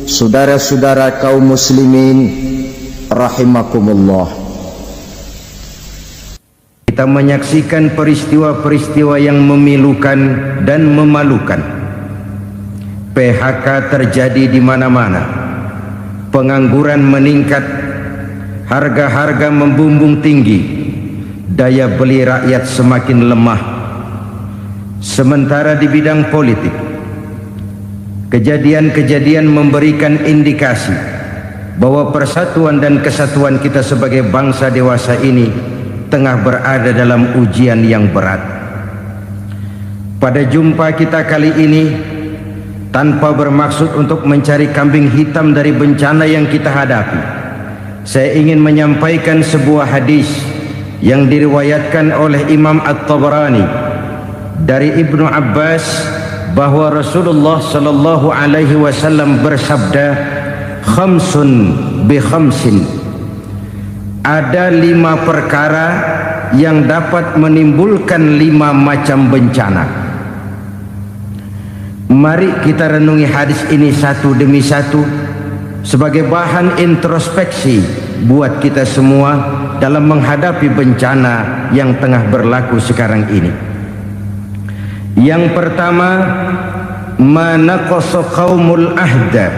saudara-saudara kaum muslimin rahimakumullah. Kita menyaksikan peristiwa-peristiwa yang memilukan dan memalukan. PHK terjadi di mana-mana. Pengangguran meningkat, harga-harga membumbung tinggi, daya beli rakyat semakin lemah. Sementara di bidang politik, kejadian-kejadian memberikan indikasi bahwa persatuan dan kesatuan kita sebagai bangsa dewasa ini tengah berada dalam ujian yang berat. Pada jumpa kita kali ini, tanpa bermaksud untuk mencari kambing hitam dari bencana yang kita hadapi, saya ingin menyampaikan sebuah hadis yang diriwayatkan oleh Imam At-Tabarani dari Ibnu Abbas bahwa Rasulullah sallallahu alaihi wasallam bersabda, khamsun bi khamsin, ada 5 perkara yang dapat menimbulkan 5 macam bencana. Mari kita renungi hadis ini satu demi satu sebagai bahan introspeksi buat kita semua dalam menghadapi bencana yang tengah berlaku sekarang ini. Yang pertama, ma naqasa qaumul ahda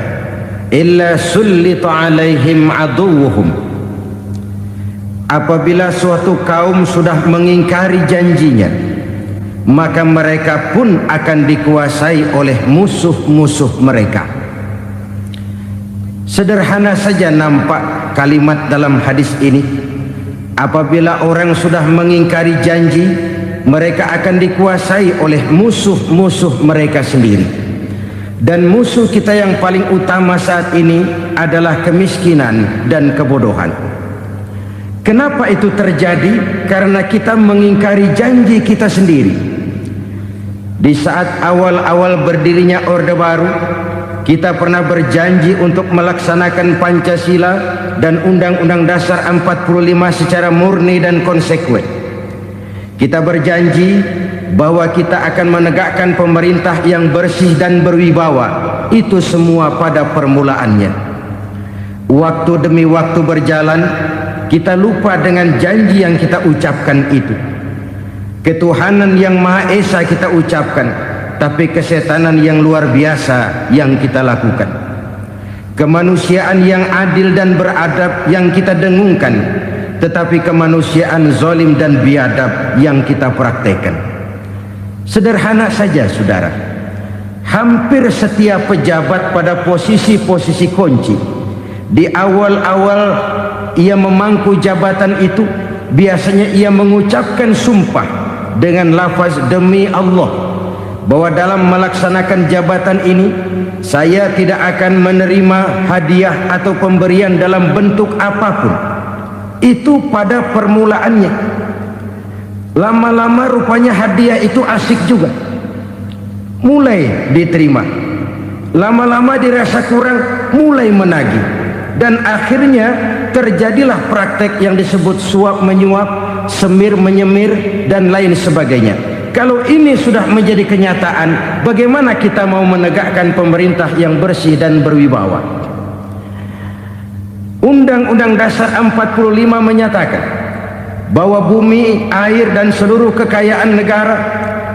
illa sullita alaihim aduwwuhum. Apabila suatu kaum sudah mengingkari janjinya, maka mereka pun akan dikuasai oleh musuh-musuh mereka. Sederhana saja nampak kalimat dalam hadis ini. Apabila orang sudah mengingkari janji, mereka akan dikuasai oleh musuh-musuh mereka sendiri. Dan musuh kita yang paling utama saat ini adalah kemiskinan dan kebodohan. Kenapa itu terjadi? Karena kita mengingkari janji kita sendiri. Di saat awal-awal berdirinya Orde Baru, kita pernah berjanji untuk melaksanakan Pancasila dan Undang-Undang Dasar 45 secara murni dan konsekuen. Kita berjanji bahwa kita akan menegakkan pemerintah yang bersih dan berwibawa. Itu semua pada permulaannya. Waktu demi waktu berjalan, kita lupa dengan janji yang kita ucapkan itu. Ketuhanan yang Maha Esa kita ucapkan, tapi kesetanan yang luar biasa yang kita lakukan. Kemanusiaan yang adil dan beradab yang kita dengungkan, tetapi kemanusiaan zalim dan biadab yang kita praktekkan. Sederhana saja saudara, hampir setiap pejabat pada posisi-posisi kunci, di awal-awal ia memangku jabatan itu, biasanya ia mengucapkan sumpah dengan lafaz demi Allah, bahwa dalam melaksanakan jabatan ini saya tidak akan menerima hadiah atau pemberian dalam bentuk apapun. Itu pada permulaannya. Lama-lama rupanya hadiah itu asik juga, mulai diterima. Lama-lama dirasa kurang, mulai menagih. Dan akhirnya terjadilah praktek yang disebut suap menyuap, semir menyemir, dan lain sebagainya. Kalau ini sudah menjadi kenyataan, bagaimana kita mau menegakkan pemerintah yang bersih dan berwibawa? Undang-Undang Dasar 45 menyatakan bahwa bumi, air, dan seluruh kekayaan negara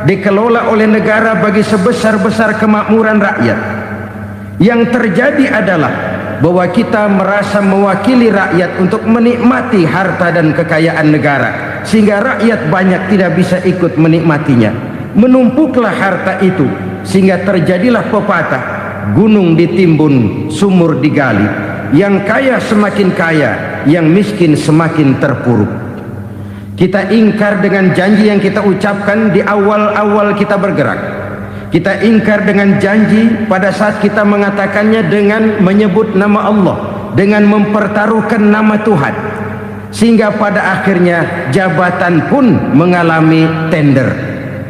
dikelola oleh negara bagi sebesar-besar kemakmuran rakyat. Yang terjadi adalah bahwa kita merasa mewakili rakyat untuk menikmati harta dan kekayaan negara, sehingga rakyat banyak tidak bisa ikut menikmatinya. Menumpuklah harta itu sehingga terjadilah pepatah, gunung ditimbun, sumur digali. Yang kaya semakin kaya, yang miskin semakin terpuruk. Kita ingkar dengan janji yang kita ucapkan di awal-awal kita bergerak. Kita ingkar dengan janji pada saat kita mengatakannya dengan menyebut nama Allah, dengan mempertaruhkan nama Tuhan, sehingga pada akhirnya jabatan pun mengalami tender.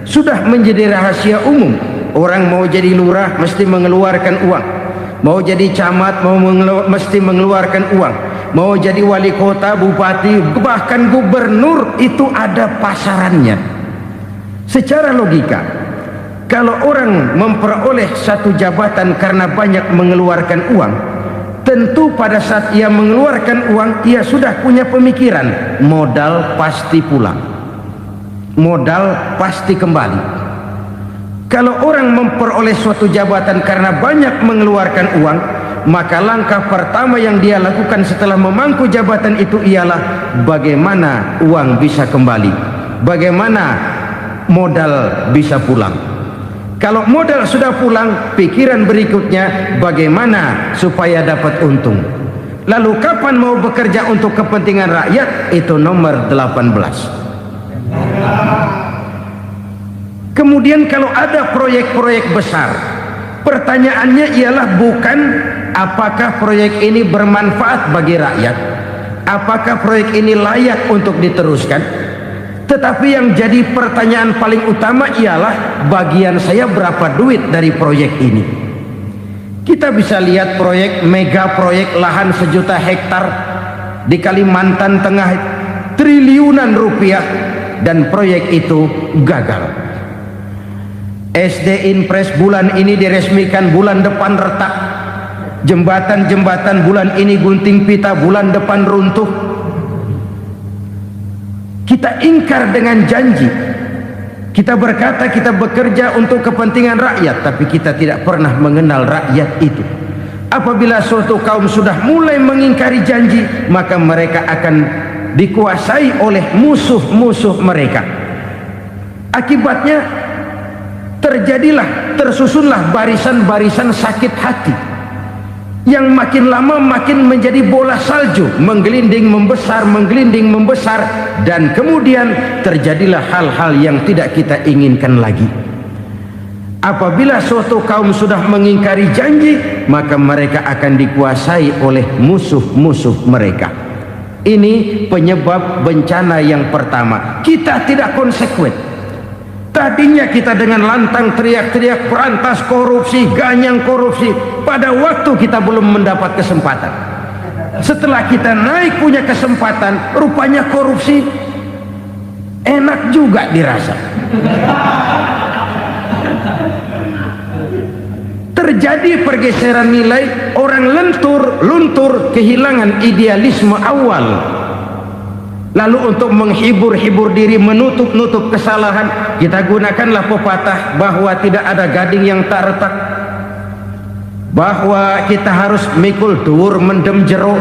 Sudah menjadi rahasia umum, orang mau jadi lurah mesti mengeluarkan uang, mau jadi camat mesti mengeluarkan uang, mau jadi wali kota, bupati, bahkan gubernur, itu ada pasarannya. Secara logika, Kalau orang memperoleh satu jabatan karena banyak mengeluarkan uang, tentu pada saat ia mengeluarkan uang, ia sudah punya pemikiran, modal pasti pulang, modal pasti kembali. Kalau orang memperoleh suatu jabatan karena banyak mengeluarkan uang, maka langkah pertama yang dia lakukan setelah memangku jabatan itu ialah bagaimana uang bisa kembali, bagaimana modal bisa pulang. Kalau modal sudah pulang, pikiran berikutnya bagaimana supaya dapat untung. Lalu kapan mau bekerja untuk kepentingan rakyat? Itu nomor 18. Kemudian kalau ada proyek-proyek besar, pertanyaannya ialah bukan apakah proyek ini bermanfaat bagi rakyat, apakah proyek ini layak untuk diteruskan, tetapi yang jadi pertanyaan paling utama ialah bagian saya berapa duit dari proyek ini. Kita bisa lihat proyek, mega proyek lahan 1 juta hektar di Kalimantan Tengah, triliunan rupiah, dan proyek itu gagal. SD Impres bulan ini diresmikan, bulan depan retak. Jembatan-jembatan bulan ini gunting pita, bulan depan runtuh. Kita ingkar dengan janji. Kita berkata kita bekerja untuk kepentingan rakyat, tapi kita tidak pernah mengenal rakyat itu. Apabila suatu kaum sudah mulai mengingkari janji, maka mereka akan dikuasai oleh musuh-musuh mereka. Akibatnya tersusunlah barisan-barisan sakit hati yang makin lama makin menjadi bola salju, menggelinding membesar, dan kemudian terjadilah hal-hal yang tidak kita inginkan lagi. Apabila suatu kaum sudah mengingkari janji, maka mereka akan dikuasai oleh musuh-musuh mereka. Ini penyebab bencana yang pertama. Kita tidak konsekuen. Tadinya kita dengan lantang teriak-teriak berantas korupsi, ganyang korupsi. Pada waktu kita belum mendapat kesempatan. Setelah kita naik punya kesempatan, rupanya korupsi enak juga dirasa. Terjadi pergeseran nilai, orang luntur, kehilangan idealisme awal. Lalu untuk menghibur diri, menutup kesalahan, kita gunakanlah pepatah bahwa tidak ada gading yang tak retak, bahwa kita harus mikul dur mendem jero.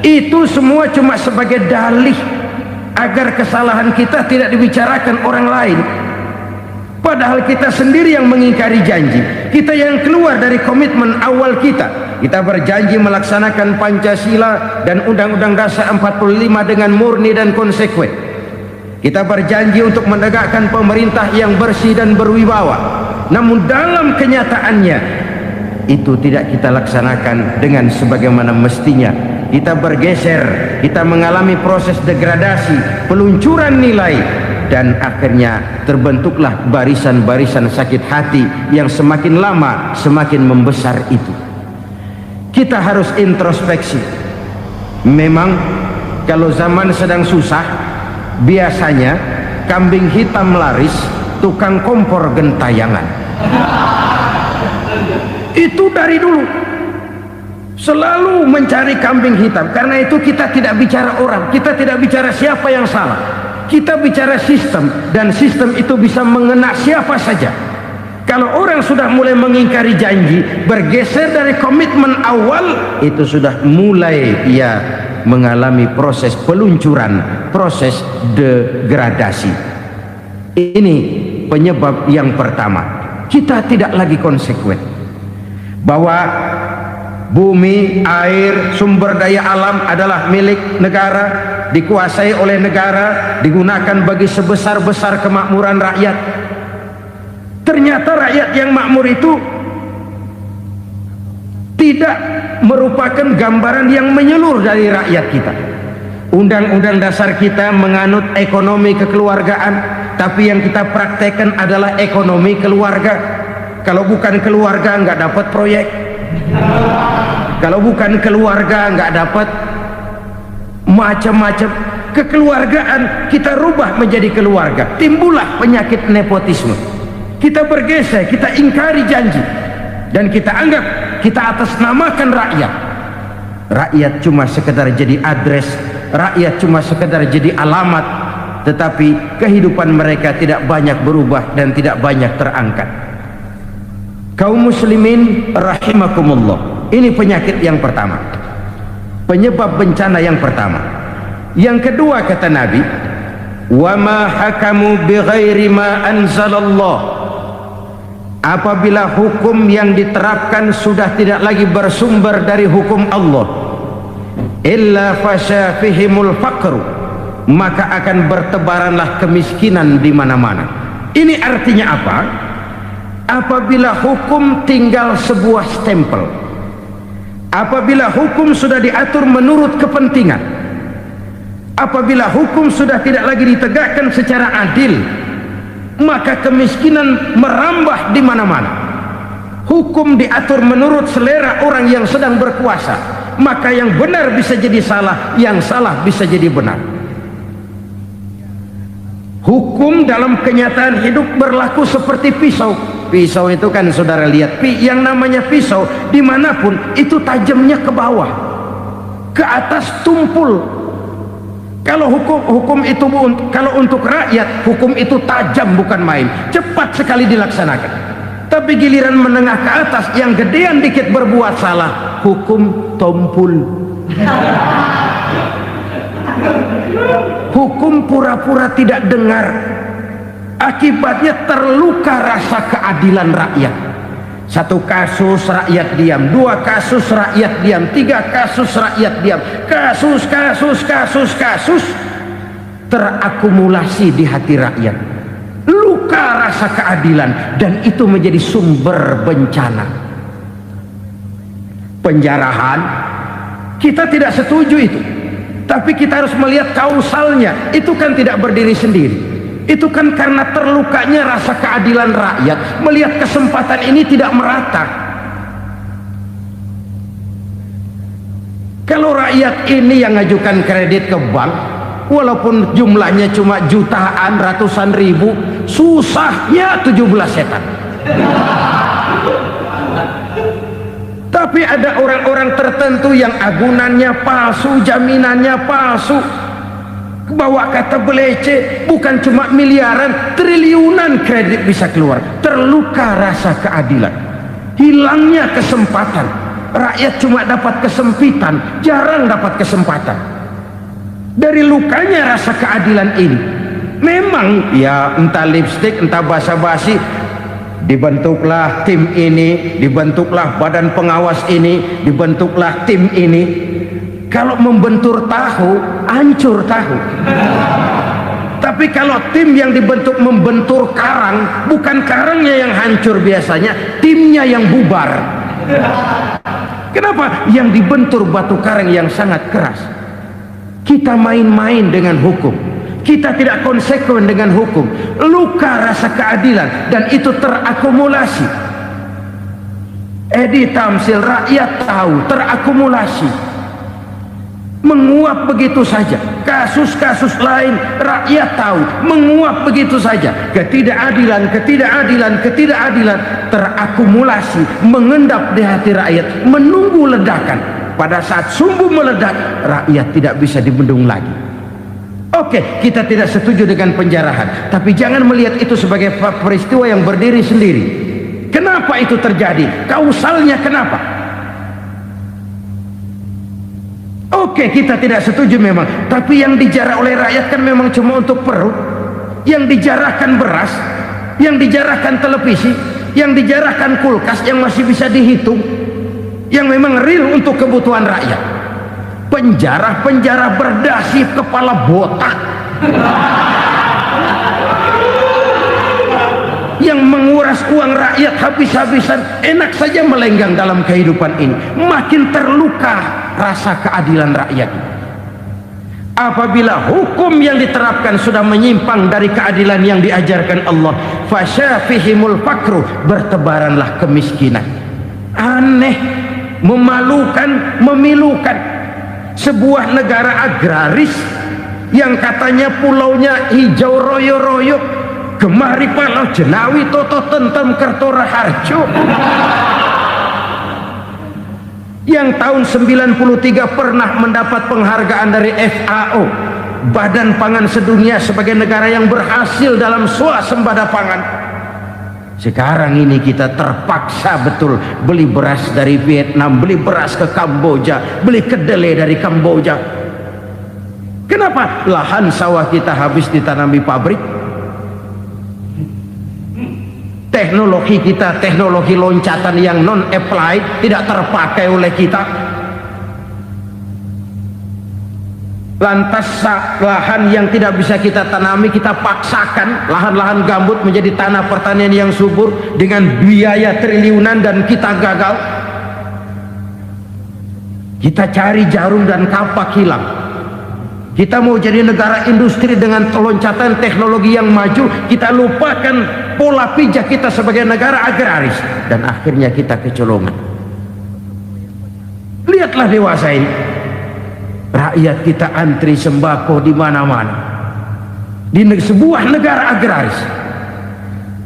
Itu semua cuma sebagai dalih agar kesalahan kita tidak dibicarakan orang lain. Padahal kita sendiri yang mengingkari janji. Kita yang keluar dari komitmen awal kita. Kita berjanji melaksanakan Pancasila dan Undang-Undang Dasar 45 dengan murni dan konsekuen. Kita berjanji untuk menegakkan pemerintah yang bersih dan berwibawa. Namun dalam kenyataannya itu tidak kita laksanakan dengan sebagaimana mestinya. Kita bergeser, kita mengalami proses degradasi, peluncuran nilai, dan akhirnya terbentuklah barisan-barisan sakit hati yang semakin lama semakin membesar itu. Kita harus introspeksi. Memang kalau zaman sedang susah, biasanya kambing hitam laris, tukang kompor gentayangan. Itu dari dulu selalu mencari kambing hitam. Karena itu kita tidak bicara orang, kita tidak bicara siapa yang salah, kita bicara sistem, dan sistem itu bisa mengena siapa saja. Kalau orang sudah mulai mengingkari janji, bergeser dari komitmen awal, itu sudah mulai ia mengalami proses peluncuran, proses degradasi. Ini penyebab yang pertama. Kita tidak lagi konsekuen bahwa bumi, air, sumber daya alam adalah milik negara, dikuasai oleh negara, digunakan bagi sebesar-besar kemakmuran rakyat. Ternyata rakyat yang makmur itu tidak merupakan gambaran yang menyeluruh dari rakyat kita. Undang-undang dasar kita menganut ekonomi kekeluargaan, tapi yang kita praktekkan adalah ekonomi keluarga. Kalau bukan keluarga nggak dapat proyek, kalau bukan keluarga nggak dapat macam-macam. kekeluargaan kita rubah menjadi keluarga, timbullah penyakit nepotisme. Kita bergeser, kita ingkari janji, dan kita anggap kita atasnamakan rakyat. Rakyat cuma sekedar jadi address, rakyat cuma sekedar jadi alamat, tetapi kehidupan mereka tidak banyak berubah dan tidak banyak terangkat. Kaum muslimin rahimakumullah, ini penyakit yang pertama, penyebab bencana yang pertama. Yang kedua, kata Nabi, wa ma hakamu bighairi ma anzalallah, apabila hukum yang diterapkan sudah tidak lagi bersumber dari hukum Allah, illa fasya fihimul faqru, maka akan bertebaranlah kemiskinan di mana-mana. Ini artinya apa? Apabila hukum tinggal sebuah stempel, apabila hukum sudah diatur menurut kepentingan, apabila hukum sudah tidak lagi ditegakkan secara adil, maka kemiskinan merambah di mana-mana. Hukum diatur menurut selera orang yang sedang berkuasa, maka yang benar bisa jadi salah, yang salah bisa jadi benar. Hukum dalam kenyataan hidup berlaku seperti pisau. Pisau itu kan saudara lihat, yang namanya pisau dimanapun itu tajamnya ke bawah, ke atas tumpul. Kalau hukum itu, kalau untuk rakyat, hukum itu tajam bukan main, cepat sekali dilaksanakan. Tapi giliran menengah ke atas, yang gedean dikit berbuat salah, hukum tumpul. Hukum pura-pura tidak dengar, akibatnya terluka rasa keadilan rakyat. Satu kasus rakyat diam, dua kasus rakyat diam, tiga kasus rakyat diam, kasus terakumulasi di hati rakyat, luka rasa keadilan, dan itu menjadi sumber bencana. Penjarahan, kita tidak setuju itu, tapi kita harus melihat kausalnya. Itu kan tidak berdiri sendiri, itu kan karena terlukanya rasa keadilan rakyat, melihat kesempatan ini tidak merata. Kalau rakyat ini yang ngajukan kredit ke bank, walaupun jumlahnya cuma jutaan, ratusan ribu, susahnya 17 setan. Tapi ada orang-orang tertentu yang agunannya palsu, jaminannya palsu, bawa kata belece, bukan cuma miliaran, triliunan kredit bisa keluar. Terluka rasa keadilan, hilangnya kesempatan. Rakyat cuma dapat kesempitan, jarang dapat kesempatan. Dari lukanya rasa keadilan ini, memang ya entah lipstik, entah basa-basi, dibentuklah tim ini, dibentuklah badan pengawas ini, dibentuklah tim ini. Kalau membentur tahu, hancur tahu. Tapi kalau tim yang dibentuk membentur karang, bukan karangnya yang hancur biasanya, timnya yang bubar. Kenapa? Yang dibentur batu karang yang sangat keras. Kita main-main dengan hukum, kita tidak konsekuen dengan hukum, luka rasa keadilan, dan itu terakumulasi. Edi Tamsil, rakyat tahu, terakumulasi, menguap begitu saja. Kasus-kasus lain rakyat tahu, menguap begitu saja. Ketidakadilan terakumulasi, mengendap di hati rakyat, menunggu ledakan. Pada saat sumbu meledak, rakyat tidak bisa dibendung lagi. Oke, kita tidak setuju dengan penjarahan, tapi jangan melihat itu sebagai peristiwa yang berdiri sendiri. Kenapa itu terjadi? Kausalnya kenapa? Oke, kita tidak setuju memang, tapi yang dijarah oleh rakyat kan memang cuma untuk perut. Yang dijarahkan beras, yang dijarahkan televisi, yang dijarahkan kulkas yang masih bisa dihitung, yang memang real untuk kebutuhan rakyat. Penjara-penjara berdasi kepala botak yang menguras uang rakyat habis-habisan, enak saja melenggang dalam kehidupan ini. Makin terluka rasa keadilan rakyat. Apabila hukum yang diterapkan sudah menyimpang dari keadilan yang diajarkan Allah, fasyafihimul fakru, bertebaranlah kemiskinan. Aneh, memalukan, memilukan. Sebuah negara agraris yang katanya pulaunya hijau royo-royo, gemari palau jenawi toto tentem kertora harjo, yang tahun 93 pernah mendapat penghargaan dari FAO, Badan Pangan Sedunia, sebagai negara yang berhasil dalam swasembada pangan. Sekarang ini kita terpaksa betul beli beras dari Vietnam, beli beras ke Kamboja, beli kedelai dari Kamboja. Kenapa? Lahan sawah kita habis ditanami pabrik. Teknologi kita, teknologi loncatan yang non applied, tidak terpakai oleh kita. Lantas lahan yang tidak bisa kita tanami, kita paksakan lahan-lahan gambut menjadi tanah pertanian yang subur dengan biaya triliunan, dan kita gagal. Kita cari jarum dan kapak hilang. Kita mau jadi negara industri dengan loncatan teknologi yang maju, kita lupakan pola pijak kita sebagai negara agraris, dan akhirnya kita kecolongan. Lihatlah dewasa ini, rakyat kita antri sembako di mana-mana. Di sebuah negara agraris,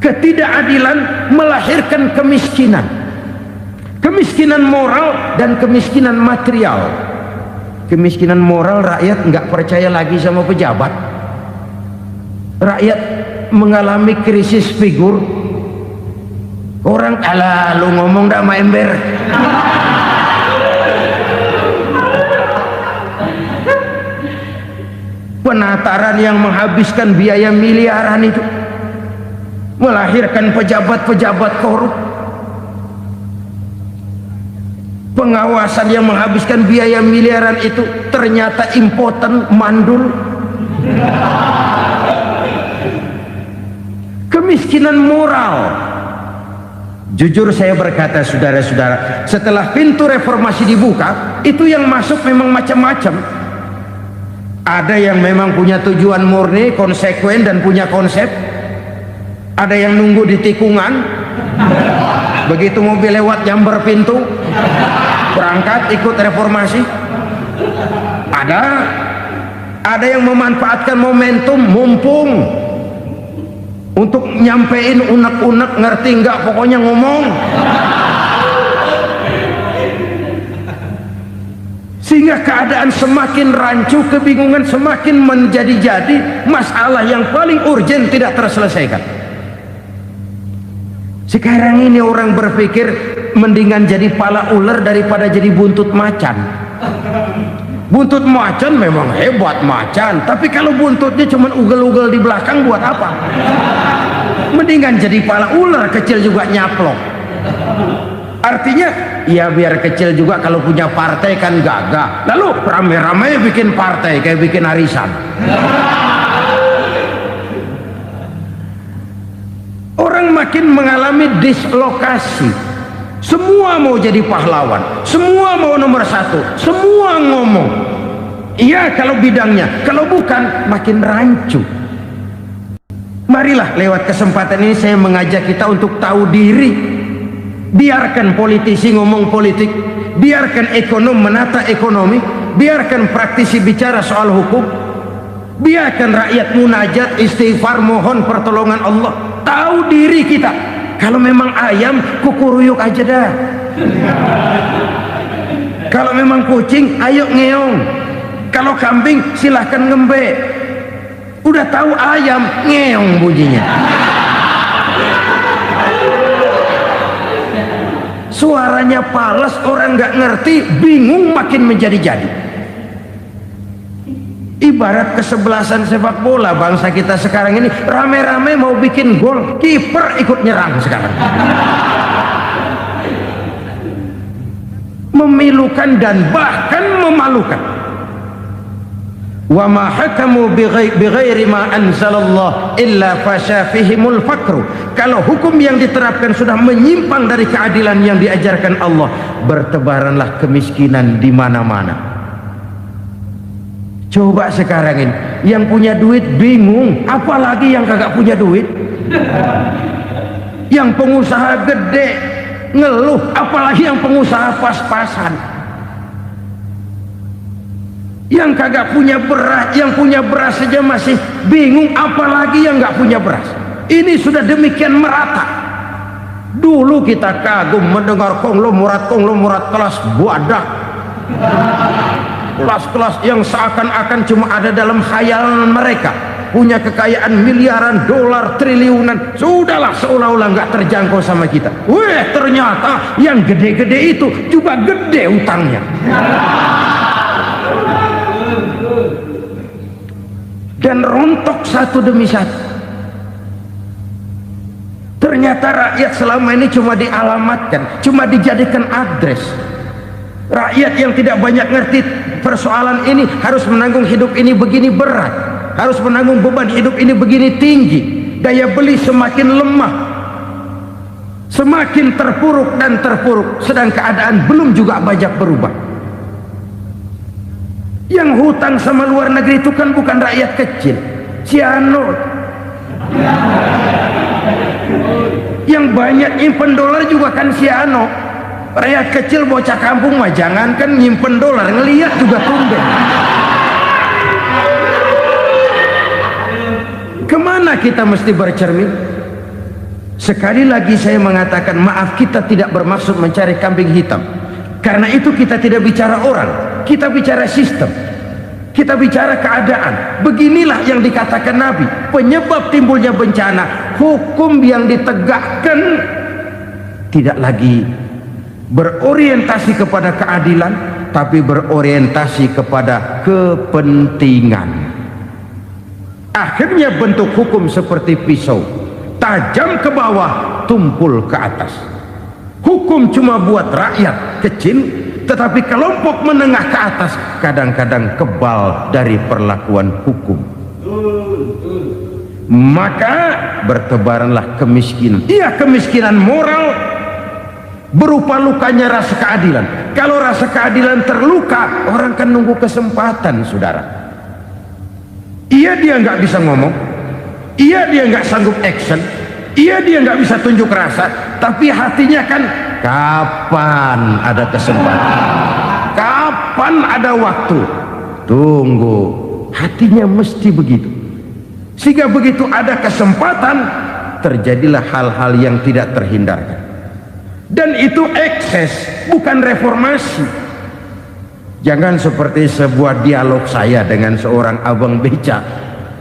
ketidakadilan melahirkan kemiskinan, kemiskinan moral dan kemiskinan material. Kemiskinan moral, rakyat nggak percaya lagi sama pejabat. Rakyat mengalami krisis figur. Orang alah lu ngomong dah sama ember. Penataran yang menghabiskan biaya miliaran itu melahirkan pejabat-pejabat korup. Pengawasan yang menghabiskan biaya miliaran itu ternyata impoten, mandul. Kemiskinan moral. Jujur saya berkata, saudara-saudara, setelah pintu reformasi dibuka, itu yang masuk memang macam-macam. Ada yang memang punya tujuan murni, konsekuen dan punya konsep. Ada yang nunggu di tikungan, begitu mobil lewat nyamber pintu, berangkat ikut reformasi. Ada yang memanfaatkan momentum, mumpung untuk nyampein unek-unek, ngerti nggak, pokoknya ngomong. Sehingga keadaan semakin rancu, kebingungan semakin menjadi-jadi, masalah yang paling urgen tidak terselesaikan. Sekarang ini orang berpikir mendingan jadi pala ular daripada jadi buntut macan. Buntut macan memang hebat macan, tapi kalau buntutnya cuma ugel-ugel di belakang buat apa? Mendingan jadi pala ular, kecil juga nyaplok. Artinya ya biar kecil juga kalau punya partai kan gagah. Lalu rame-rame bikin partai kayak bikin arisan. Orang makin mengalami dislokasi. Semua mau jadi pahlawan, semua mau nomor satu, semua ngomong. Iya kalau bidangnya, kalau bukan makin rancu. Marilah lewat kesempatan ini saya mengajak kita untuk tahu diri. Biarkan politisi ngomong politik, biarkan ekonom menata ekonomi, biarkan praktisi bicara soal hukum, biarkan rakyat munajat, istighfar, mohon pertolongan Allah. Tahu diri kita. Kalau memang ayam, kukuruyuk aja dah. Kalau memang kucing, ayo ngeong. Kalau kambing, silahkan ngembe. Udah tahu ayam, ngeong bunyinya. Suaranya palas, orang nggak ngerti, bingung, makin menjadi-jadi. Ibarat kesebelasan sepak bola bangsa kita sekarang ini, rame-rame mau bikin gol, kiper ikut nyerang sekarang. Memilukan dan bahkan memalukan. Wa ma hakamu bighairi ma anzalallah illa fasyafihimul fakru. Kalau hukum yang diterapkan sudah menyimpang dari keadilan yang diajarkan Allah, bertebaranlah kemiskinan di mana-mana. Coba sekarang ini yang punya duit bingung, apalagi yang kagak punya duit. Yang pengusaha gede ngeluh, apalagi yang pengusaha pas-pasan. Yang kagak punya beras, yang punya beras saja masih bingung, apalagi yang nggak punya beras. Ini sudah demikian merata. Dulu kita kagum mendengar konglomerat kelas buadah, kelas-kelas yang seakan-akan cuma ada dalam khayalan mereka, punya kekayaan miliaran dolar, triliunan. Sudahlah, seolah-olah nggak terjangkau sama kita. Weh, ternyata yang gede-gede itu juga gede utangnya. Dan rontok satu demi satu. Ternyata rakyat selama ini cuma dialamatkan, cuma dijadikan address. Rakyat yang tidak banyak ngerti persoalan ini harus menanggung hidup ini begini berat, harus menanggung beban hidup ini begini tinggi, daya beli semakin lemah, semakin terpuruk dan terpuruk, sedang keadaan belum juga banyak berubah. Yang hutang sama luar negeri itu kan bukan rakyat kecil, Ciano. Yang banyak nyimpen dolar juga kan Ciano. Rakyat kecil bocah kampung mah jangankan nyimpen dolar, ngelihat juga tumben. Kemana kita mesti bercermin? Sekali lagi saya mengatakan, maaf, kita tidak bermaksud mencari kambing hitam. Karena itu kita tidak bicara orang, kita bicara sistem, kita bicara keadaan. Beginilah yang dikatakan Nabi, penyebab timbulnya bencana, hukum yang ditegakkan tidak lagi berorientasi kepada keadilan, tapi berorientasi kepada kepentingan. Akhirnya bentuk hukum seperti pisau, tajam ke bawah, tumpul ke atas. Hukum cuma buat rakyat kecil, tetapi kelompok menengah ke atas kadang-kadang kebal dari perlakuan hukum. Maka bertebaranlah kemiskinan. Iya, kemiskinan moral berupa lukanya rasa keadilan. Kalau rasa keadilan terluka, orang kan nunggu kesempatan, saudara. Iya, dia nggak bisa ngomong, iya, dia nggak sanggup action, iya, dia nggak bisa tunjuk rasa, tapi hatinya kan, kapan ada kesempatan, kapan ada waktu, tunggu. Hatinya mesti begitu. Sehingga begitu ada kesempatan, terjadilah hal-hal yang tidak terhindarkan. Dan itu ekses, bukan reformasi. Jangan seperti sebuah dialog saya dengan seorang abang beca.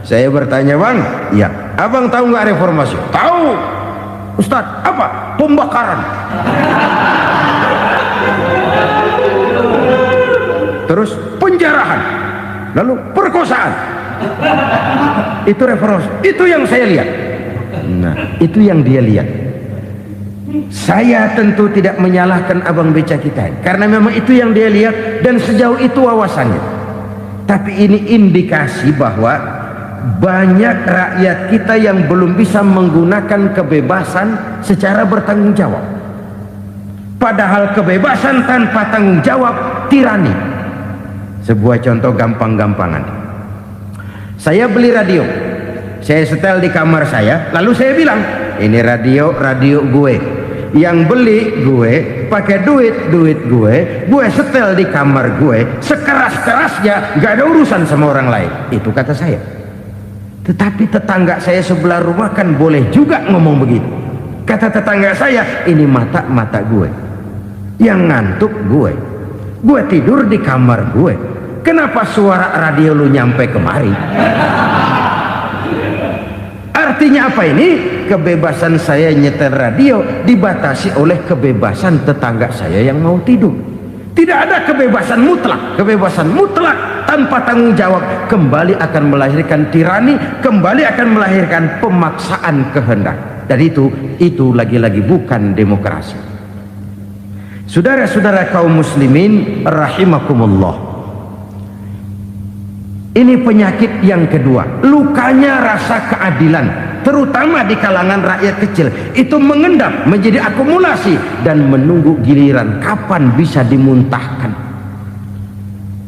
Saya bertanya, bang, ya, abang tahu nggak reformasi? Tahu. Ustadz, apa? Pembakaran. Terus penjarahan, lalu perkosaan. Itu reformasi. Itu yang saya lihat. Nah, itu yang dia lihat. Saya tentu tidak menyalahkan abang beca kita, karena memang itu yang dia lihat dan sejauh itu wawasannya. Tapi ini indikasi bahwa banyak rakyat kita yang belum bisa menggunakan kebebasan secara bertanggung jawab. Padahal kebebasan tanpa tanggung jawab tirani. Sebuah contoh gampang-gampangan. Saya beli radio, saya setel di kamar saya, lalu saya bilang, ini radio gue. Yang beli gue, pakai duit gue setel di kamar gue, sekeras-kerasnya, gak ada urusan sama orang lain. Itu kata saya. Tetapi tetangga saya sebelah rumah kan boleh juga ngomong begitu. Kata tetangga saya, ini mata gue, yang ngantuk gue tidur di kamar gue, kenapa suara radio lu nyampe kemari? Artinya apa ini? Kebebasan saya nyetel radio dibatasi oleh kebebasan tetangga saya yang mau tidur. Tidak ada kebebasan mutlak. Kebebasan mutlak tanpa tanggung jawab kembali akan melahirkan tirani, kembali akan melahirkan pemaksaan kehendak. Dan itu lagi-lagi bukan demokrasi. Saudara-saudara kaum muslimin rahimakumullah. Ini penyakit yang kedua, lukanya rasa keadilan, terutama di kalangan rakyat kecil. Itu mengendap menjadi akumulasi dan menunggu giliran kapan bisa dimuntahkan.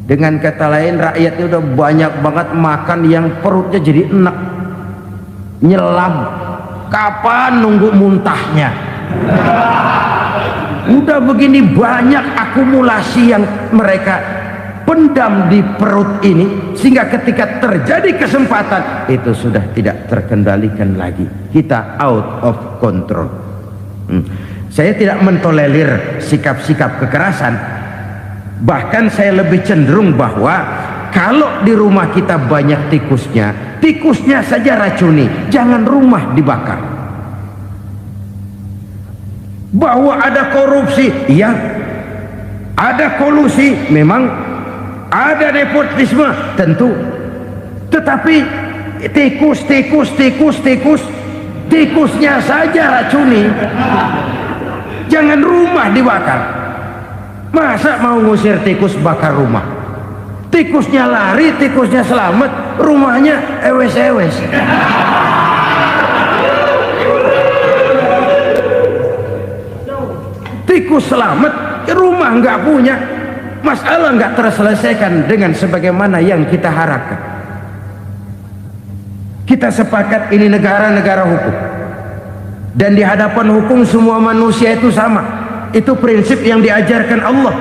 Dengan kata lain, rakyatnya udah banyak banget makan yang perutnya jadi enak, nyelam. Kapan nunggu muntahnya? Udah begini banyak akumulasi yang mereka terpendam di perut ini, sehingga ketika terjadi kesempatan itu sudah tidak terkendalikan lagi, kita out of control. Saya tidak mentolerir sikap-sikap kekerasan, bahkan saya lebih cenderung bahwa kalau di rumah kita banyak tikusnya saja racuni, jangan rumah dibakar. Bahwa ada korupsi, ya, ada kolusi, memang ada nepotisme, tentu, tetapi tikusnya saja racuni, jangan rumah dibakar. Masa mau ngusir tikus bakar rumah? Tikusnya lari, tikusnya selamat, rumahnya ewes-ewes. Tikus selamat, rumah nggak punya, masalah nggak terselesaikan dengan sebagaimana yang kita harapkan. Kita sepakat ini negara hukum, dan di hadapan hukum semua manusia itu sama. Itu prinsip yang diajarkan Allah.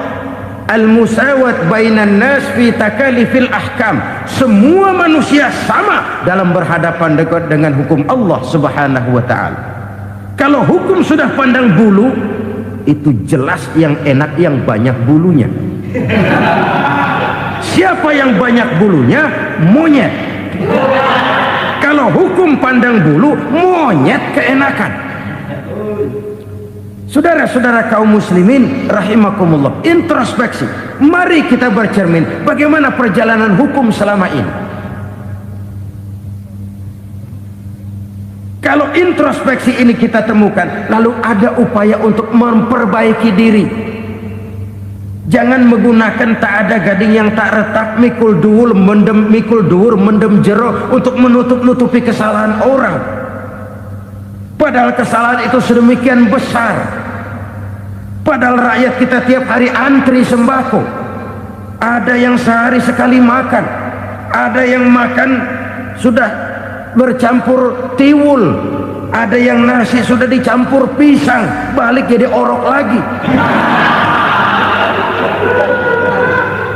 Al-musawat bainan nas fi takalifil ahkam. Semua manusia sama dalam berhadapan dengan hukum Allah Subhanahu wa ta'ala. Kalau hukum sudah pandang bulu, itu jelas yang enak yang banyak bulunya. Siapa yang banyak bulunya? Monyet. Kalau hukum pandang bulu, monyet keenakan. Saudara-saudara kaum muslimin rahimakumullah, introspeksi. Mari kita bercermin bagaimana perjalanan hukum selama ini. Kalau introspeksi ini kita temukan, lalu ada upaya untuk memperbaiki diri. Jangan menggunakan tak ada gading yang tak retak, mikul duwur mendem jero untuk menutup-nutupi kesalahan orang. Padahal kesalahan itu sedemikian besar. Padahal rakyat kita tiap hari antri sembako. Ada yang sehari sekali makan, ada yang makan sudah bercampur tiwul, ada yang nasi sudah dicampur pisang, balik jadi orok lagi.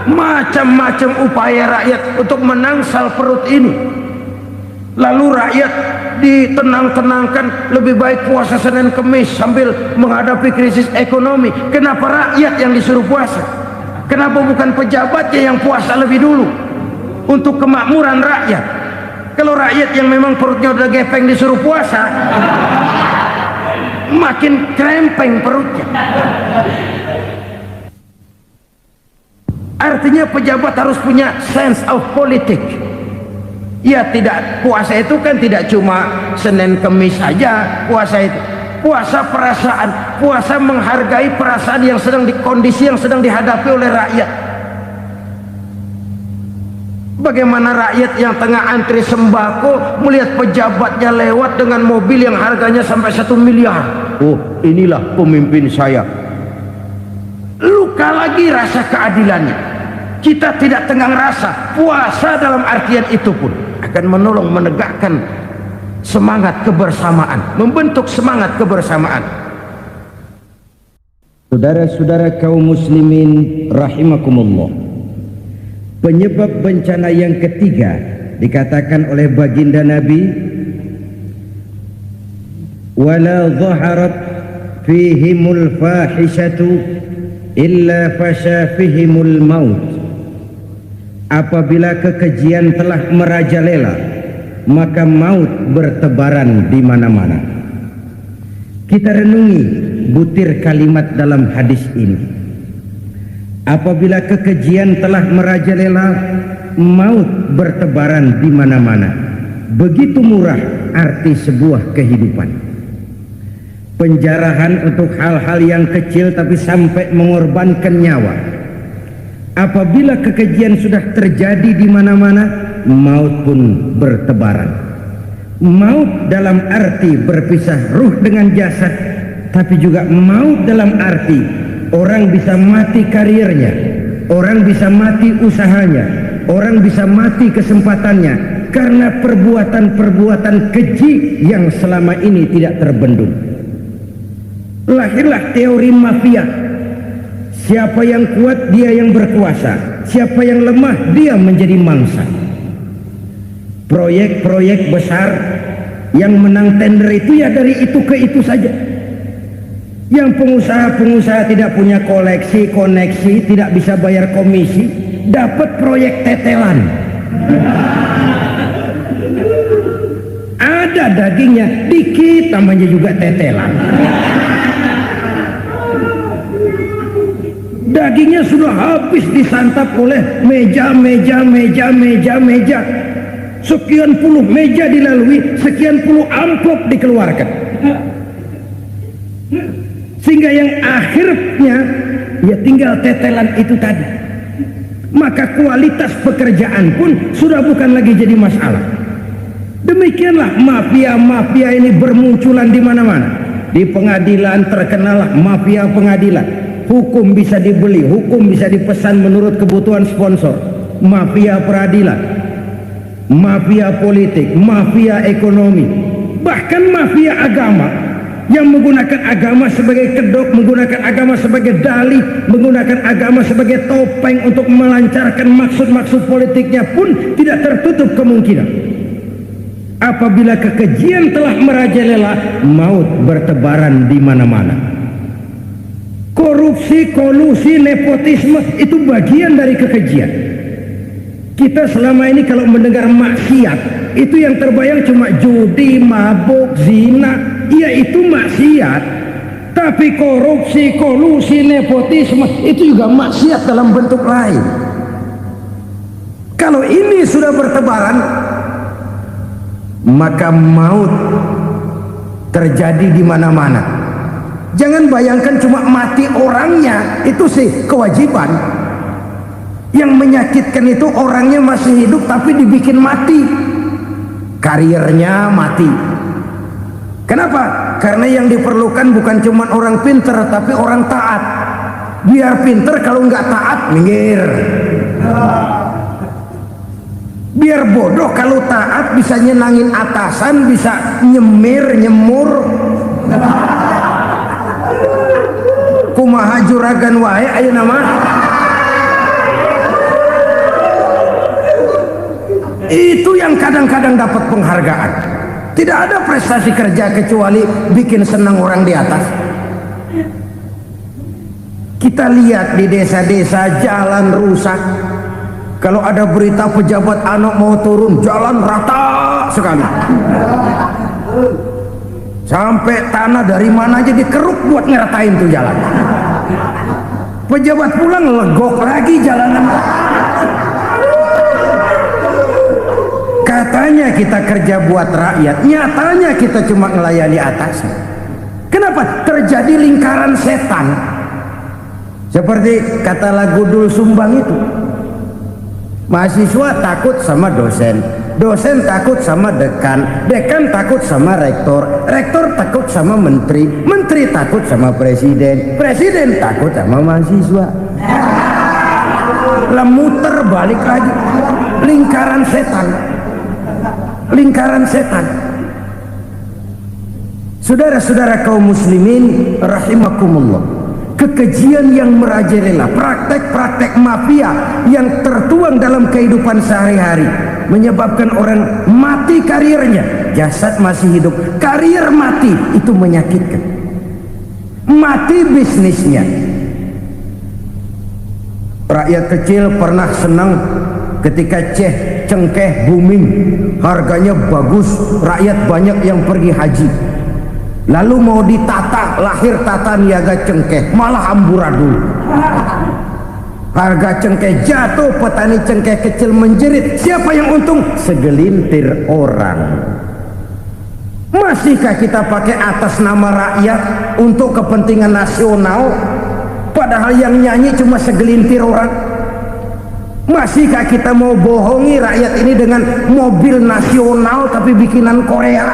Macam-macam upaya rakyat untuk menangsal perut ini. Lalu rakyat ditenang-tenangkan, lebih baik puasa Senin Kemis sambil menghadapi krisis ekonomi. Kenapa rakyat yang disuruh puasa? Kenapa bukan pejabatnya yang puasa lebih dulu untuk kemakmuran rakyat? Kalau rakyat yang memang perutnya udah gepeng disuruh puasa, makin krempeng perutnya. Artinya pejabat harus punya sense of politics. Ya, tidak, puasa itu kan tidak cuma Senin Kemis saja. Puasa itu puasa perasaan, puasa menghargai perasaan yang sedang kondisi yang sedang dihadapi oleh rakyat. Bagaimana rakyat yang tengah antri sembako melihat pejabatnya lewat dengan mobil yang harganya sampai 1 miliar. Oh, inilah pemimpin saya. Luka lagi rasa keadilannya. Kita tidak tenggang rasa. Puasa dalam artian itu pun akan menolong menegakkan semangat kebersamaan, membentuk semangat kebersamaan. Saudara-saudara kaum muslimin rahimakumullah, penyebab bencana yang ketiga dikatakan oleh baginda Nabi, wala dhaharat fihimul fahishatu illa fasha fihimul maut. Apabila kekejian telah merajalela, maka maut bertebaran di mana-mana. Kita renungi butir kalimat dalam hadis ini. Apabila kekejian telah merajalela, maut bertebaran di mana-mana. Begitu murah arti sebuah kehidupan. Penjarahan untuk hal-hal yang kecil tapi sampai mengorbankan nyawa. Apabila kekejian sudah terjadi di mana-mana, maut pun bertebaran. Maut dalam arti berpisah ruh dengan jasad, tapi juga maut dalam arti orang bisa mati karirnya, orang bisa mati usahanya, orang bisa mati kesempatannya karena perbuatan-perbuatan keji yang selama ini tidak terbendung. Lahirlah teori mafia. Siapa yang kuat dia yang berkuasa. siapa yang lemah dia menjadi mangsa. Proyek-proyek besar yang menang tender itu ya dari itu ke itu saja. Yang pengusaha-pengusaha tidak punya koneksi, tidak bisa bayar komisi, dapat proyek tetelan. Ada dagingnya, dikit namanya juga tetelan. Dagingnya sudah habis disantap oleh meja. Sekian puluh meja dilalui, sekian puluh amplop dikeluarkan. Sehingga yang akhirnya ya tinggal tetelan itu tadi. Maka kualitas pekerjaan pun sudah bukan lagi jadi masalah. Demikianlah mafia-mafia ini bermunculan di mana-mana. Di pengadilan terkenallah mafia pengadilan. Hukum bisa dibeli, hukum bisa dipesan menurut kebutuhan sponsor. Mafia peradilan, mafia politik, mafia ekonomi, bahkan mafia agama yang menggunakan agama sebagai kedok, menggunakan agama sebagai dalih, menggunakan agama sebagai topeng untuk melancarkan maksud-maksud politiknya pun tidak tertutup kemungkinan. Apabila kekejian telah merajalela, maut bertebaran di mana-mana. Korupsi, kolusi, nepotisme itu bagian dari kekejian. Kita selama ini kalau mendengar maksiat, itu yang terbayang cuma judi, mabuk, zina. Ya itu maksiat. Tapi korupsi, kolusi, nepotisme itu juga maksiat dalam bentuk lain. Kalau ini sudah bertebaran, maka maut terjadi di mana-mana. Jangan bayangkan cuma mati orangnya, itu sih kewajiban. Yang menyakitkan itu orangnya masih hidup tapi dibikin mati, karirnya mati. Kenapa? Karena yang diperlukan bukan cuma orang pinter tapi orang taat. Biar pinter, kalau nggak taat minggir. Biar bodoh, kalau taat bisa nyenangin atasan, bisa nyemur. Kumaha juragan wae ayeuna mah. Itu yang kadang-kadang dapat penghargaan. Tidak ada prestasi kerja kecuali bikin senang orang di atas. Kita lihat di desa-desa jalan rusak. Kalau ada berita pejabat anak mau turun, jalan rata sekali. Sampai tanah dari mana aja dikeruk buat ngeratain tuh jalan. Pejabat pulang legok lagi jalanan. Katanya kita kerja buat rakyat, nyatanya kita cuma melayani atasnya. Kenapa? Terjadi lingkaran setan. Seperti kata lagu Dul Sumbang itu. Mahasiswa takut sama dosen, dosen takut sama dekan, dekan takut sama rektor, rektor takut sama menteri, menteri takut sama presiden, presiden takut sama mahasiswa. Muter balik lagi, lingkaran setan, lingkaran setan. Saudara-saudara kaum muslimin rahimakumullah, kekejian yang merajalela, praktek-praktek mafia yang tertuang dalam kehidupan sehari-hari menyebabkan orang mati karirnya, jasad masih hidup, karir mati, itu menyakitkan. Mati bisnisnya. Rakyat kecil pernah senang ketika cengkeh booming, harganya bagus, rakyat banyak yang pergi haji. Lalu mau ditata, lahir tata niaga cengkeh, malah amburadul. Harga cengkeh jatuh, petani cengkeh kecil menjerit. Siapa yang untung? Segelintir orang. Masihkah kita pakai atas nama rakyat untuk kepentingan nasional, padahal yang nyanyi cuma segelintir orang? Masihkah kita mau bohongi rakyat ini dengan mobil nasional tapi bikinan Korea?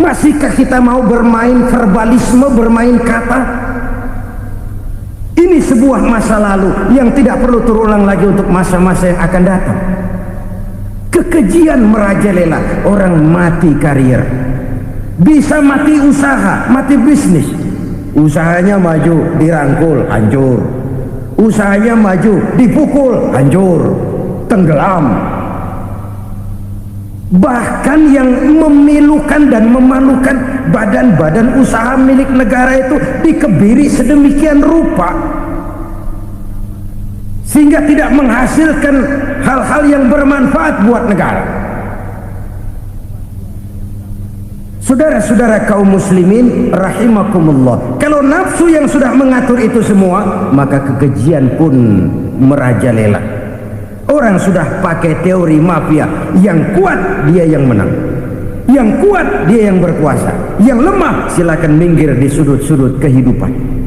Masihkah kita mau bermain verbalisme, bermain kata? Ini sebuah masa lalu yang tidak perlu terulang lagi untuk masa-masa yang akan datang. Kekejian merajalela, orang mati karir, bisa mati usaha, mati bisnis. Usahanya maju, dirangkul, hancur. Usahanya maju, dipukul, hancur, tenggelam. Bahkan yang memilukan dan memalukan badan-badan usaha milik negara itu dikebiri sedemikian rupa sehingga tidak menghasilkan hal-hal yang bermanfaat buat negara. Saudara-saudara kaum muslimin rahimakumullah, kalau nafsu yang sudah mengatur itu semua, maka kekejian pun merajalela. Orang sudah pakai teori mafia, yang kuat dia yang menang, yang kuat dia yang berkuasa, yang lemah silakan minggir di sudut-sudut kehidupan.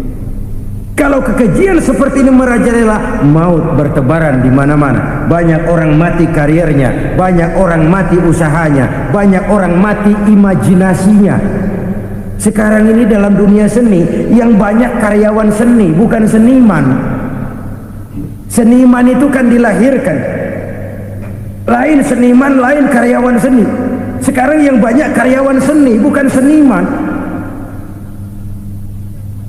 Kalau kekejian seperti ini merajalela, maut bertebaran di mana-mana. Banyak orang mati karirnya, banyak orang mati usahanya, banyak orang mati imajinasinya. Sekarang ini dalam dunia seni, yang banyak karyawan seni, bukan seniman. Seniman itu kan dilahirkan, lain seniman, lain karyawan seni. Sekarang yang banyak karyawan seni, bukan seniman.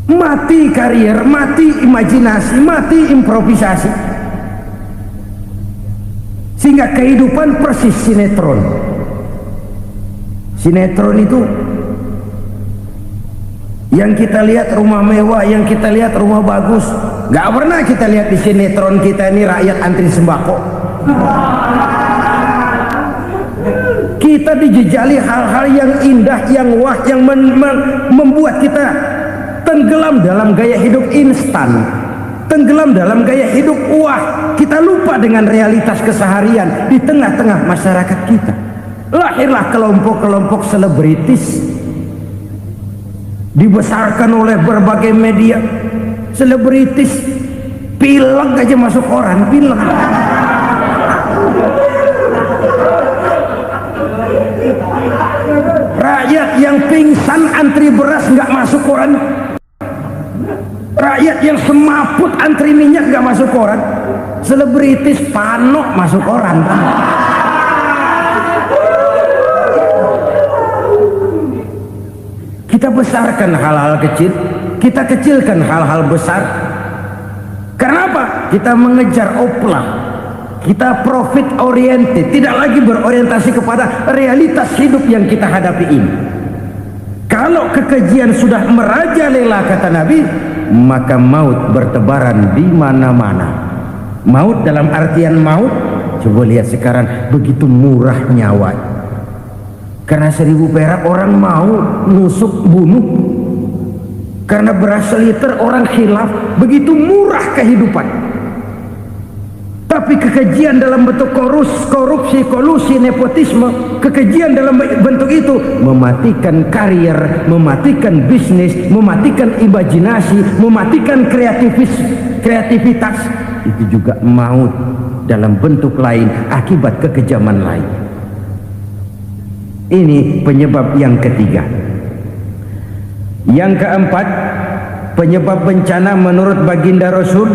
Mati karier, mati imajinasi, mati improvisasi, sehingga kehidupan persis sinetron. Sinetron itu yang kita lihat rumah mewah, yang kita lihat rumah bagus, nggak pernah kita lihat di sinetron kita ini rakyat antri sembako. Kita dijejali hal-hal yang indah, yang wah, yang membuat kita tenggelam dalam gaya hidup instan, tenggelam dalam gaya hidup wah. Kita lupa dengan realitas keseharian di tengah-tengah masyarakat kita. Lahirlah kelompok-kelompok selebritis, dibesarkan oleh berbagai media. Selebritis pilek aja masuk koran, pilek. Rakyat yang pingsan antri beras nggak masuk koran. Rakyat yang semaput antri minyak nggak masuk koran. Selebritis panok masuk koran. Kita besarkan hal-hal kecil, kita kecilkan hal-hal besar. Karena apa? Kita mengejar oplah, kita profit oriented, tidak lagi berorientasi kepada realitas hidup yang kita hadapi ini. Kalau kekejian sudah merajalela, kata Nabi, maka maut bertebaran di mana-mana. Maut dalam artian maut, coba lihat sekarang begitu murah nyawa. Karena 1000 perak orang mau nusuk bunuh. Karena beras seliter orang khilaf, begitu murah kehidupan. Tapi kekejian dalam bentuk korupsi, kolusi, nepotisme, kekejian dalam bentuk itu mematikan karier, mematikan bisnis, mematikan imajinasi, mematikan kreativitas. Itu juga maut dalam bentuk lain akibat kekejaman lain. Ini penyebab yang ketiga. Yang keempat, penyebab bencana menurut baginda Rasul,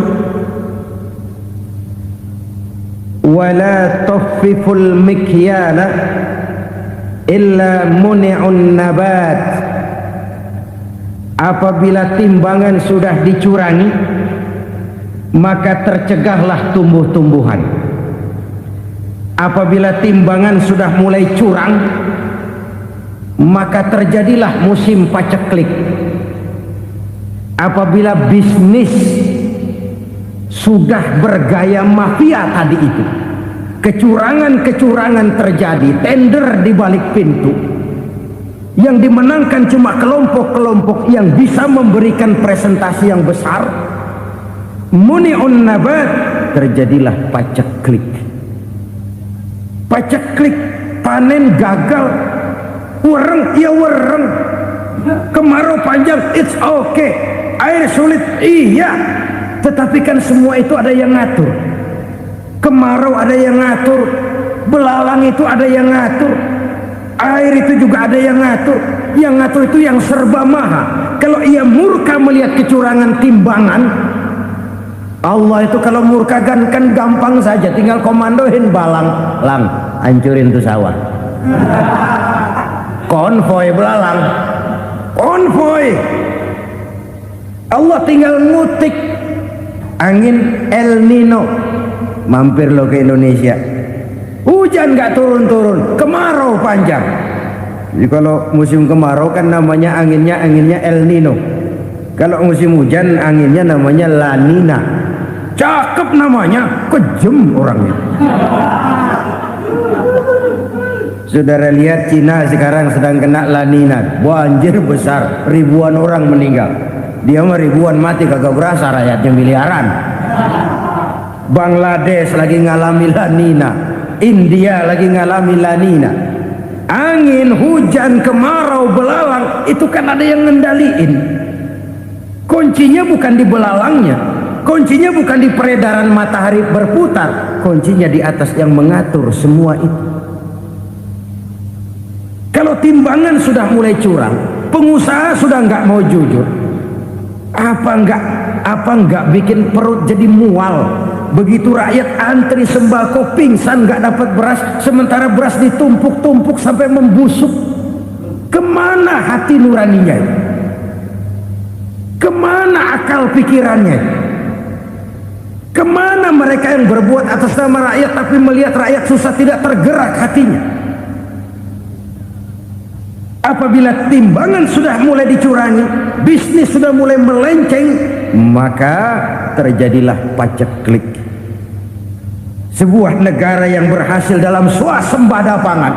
wala tuffiful mikyala illa muni'un nabat. Apabila timbangan sudah dicurangi, maka tercegahlah tumbuh-tumbuhan. Apabila timbangan sudah mulai curang, maka terjadilah musim paceklik. Apabila bisnis sudah bergaya mafia tadi itu, kecurangan-kecurangan terjadi, tender di balik pintu, yang dimenangkan cuma kelompok-kelompok yang bisa memberikan presentasi yang besar, muni'un nabat, terjadilah paceklik. Paceklik, panen gagal, wereng, ya wereng, kemarau panjang, it's okay, air sulit, iya, tetapi kan semua itu ada yang ngatur. Kemarau ada yang ngatur, belalang itu ada yang ngatur, air itu juga ada yang ngatur. Yang ngatur itu yang serba maha. Kalau ia murka melihat kecurangan timbangan, Allah itu kalau murka kan gampang saja, tinggal komandoin balang, lang, hancurin tuh sawah. Konvoy belalang, konvoy, Allah tinggal ngutik angin El Nino. Mampir lo ke Indonesia, hujan nggak turun-turun, kemarau panjang. Jadi kalau musim kemarau kan namanya anginnya El Nino. Kalau musim hujan anginnya namanya La Nina. Cakep namanya, kejem orangnya. Saudara lihat Cina sekarang sedang kena La Nina, banjir besar, ribuan orang meninggal. Dia mah ribuan mati kagak berasa, rakyatnya miliaran. Bangladesh lagi ngalami La Nina, India lagi ngalami La Nina. Angin, hujan, kemarau, belalang itu kan ada yang ngendaliin. Kuncinya bukan di belalangnya, kuncinya bukan di peredaran matahari berputar, kuncinya di atas yang mengatur semua itu. Kalau timbangan sudah mulai curang, pengusaha sudah nggak mau jujur, apa nggak bikin perut jadi mual. Begitu rakyat antri sembako pingsan nggak dapat beras, sementara beras ditumpuk-tumpuk sampai membusuk. Kemana hati nuraninya? Kemana akal pikirannya? Kemana mereka yang berbuat atas nama rakyat tapi melihat rakyat susah tidak tergerak hatinya? Apabila timbangan sudah mulai dicurangi, bisnis sudah mulai melenceng, maka terjadilah paceklik. Sebuah negara yang berhasil dalam swasembada pangan,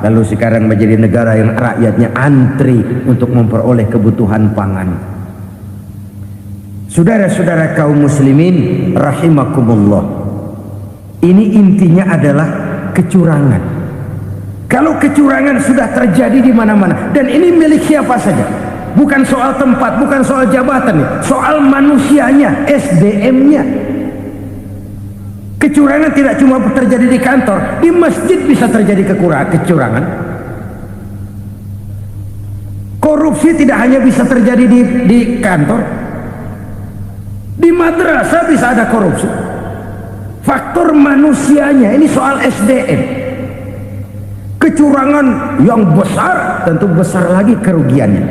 lalu sekarang menjadi negara yang rakyatnya antri untuk memperoleh kebutuhan pangan. Saudara-saudara kaum muslimin rahimakumullah, ini intinya adalah kecurangan. Kalau kecurangan sudah terjadi di mana-mana, dan ini milik siapa saja, bukan soal tempat, bukan soal jabatan, soal manusianya, SDM-nya. Kecurangan tidak cuma terjadi di kantor, di masjid bisa terjadi kecurangan. Korupsi tidak hanya bisa terjadi di kantor, di madrasah bisa ada korupsi. Faktor manusianya, ini soal SDM. Kecurangan yang besar tentu besar lagi kerugiannya.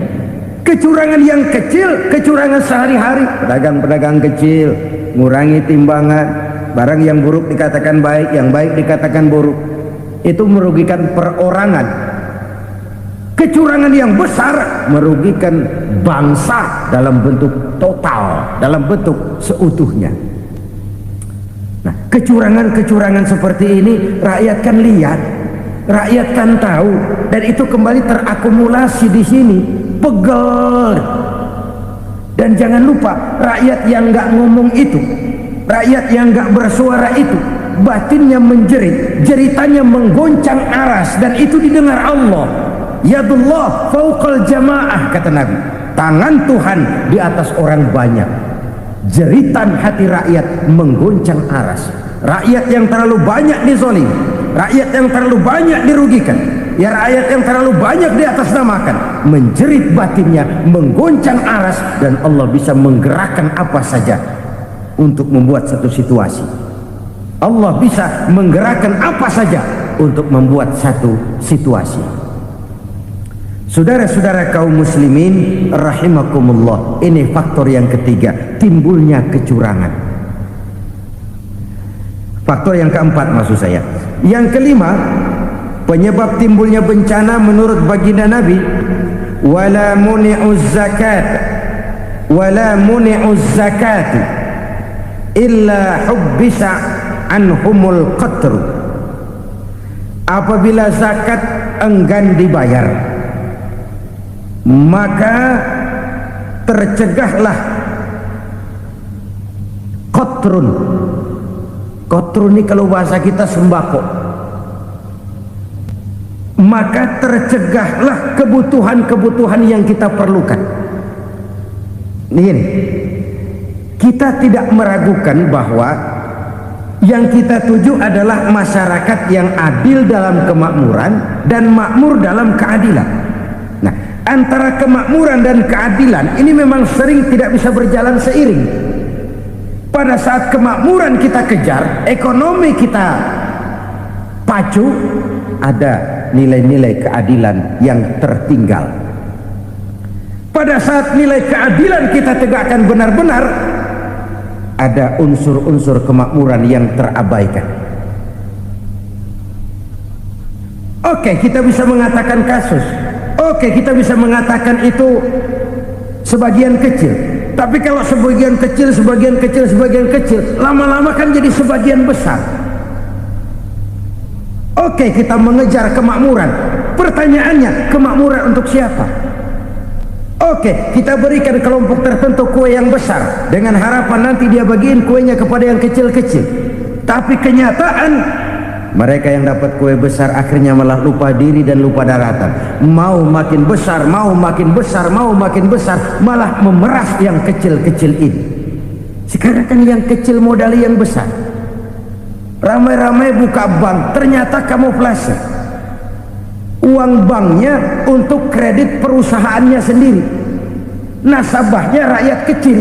Kecurangan yang kecil, kecurangan sehari-hari, pedagang-pedagang kecil ngurangi timbangan, barang yang buruk dikatakan baik, yang baik dikatakan buruk, itu merugikan perorangan. Kecurangan yang besar merugikan bangsa dalam bentuk total, dalam bentuk seutuhnya. Nah, kecurangan-kecurangan seperti ini rakyat kan lihat, rakyat kan tahu, dan itu kembali terakumulasi di sini, pegel. Dan jangan lupa, rakyat yang nggak ngomong itu, rakyat yang nggak bersuara itu, batinnya menjerit, jeritannya menggoncang aras, dan itu didengar Allah. Yadullah fauqal jamaah, kata Nabi, tangan Tuhan di atas orang banyak. Jeritan hati rakyat menggoncang aras. Rakyat yang terlalu banyak dizolimi, rakyat yang terlalu banyak dirugikan, ya rakyat yang terlalu banyak di atas namakan, menjerit batinnya, menggoncang aras, dan Allah bisa menggerakkan apa saja untuk membuat satu situasi. Allah bisa menggerakkan apa saja untuk membuat satu situasi. Saudara-saudara kaum muslimin rahimakumullah, ini faktor yang ketiga, timbulnya kecurangan. Faktor yang keempat maksud saya. Yang kelima, penyebab timbulnya bencana menurut baginda Nabi, wala muni'uz zakat wala muni'uz zakat illa hubbisa anhumul qatr. Apabila zakat enggan dibayar, maka tercegahlah qatrun. Qatrun ini kalau bahasa kita sembako. Maka tercegahlah kebutuhan-kebutuhan yang kita perlukan. Ini, kita tidak meragukan bahwa yang kita tuju adalah masyarakat yang adil dalam kemakmuran dan makmur dalam keadilan. Nah, antara kemakmuran dan keadilan ini memang sering tidak bisa berjalan seiring. Pada saat kemakmuran kita kejar, ekonomi kita pacu, ada nilai-nilai keadilan yang tertinggal. pada saat nilai keadilan kita tegakkan benar-benar, ada unsur-unsur kemakmuran yang terabaikan. Oke, kita bisa mengatakan kasus. Oke, kita bisa mengatakan itu sebagian kecil. Tapi kalau sebagian kecil, lama-lama kan jadi sebagian besar. Oke, kita mengejar kemakmuran. Pertanyaannya, kemakmuran untuk siapa? Oke, kita berikan kelompok tertentu kue yang besar dengan harapan nanti dia bagiin kuenya kepada yang kecil-kecil. Tapi kenyataan, mereka yang dapat kue besar akhirnya malah lupa diri dan lupa daratan. Mau makin besar, malah memeras yang kecil-kecil ini. Sekarang kan yang kecil modali yang besar. Ramai-ramai buka bank, ternyata kamuflase. Uang banknya untuk kredit perusahaannya sendiri, nasabahnya rakyat kecil.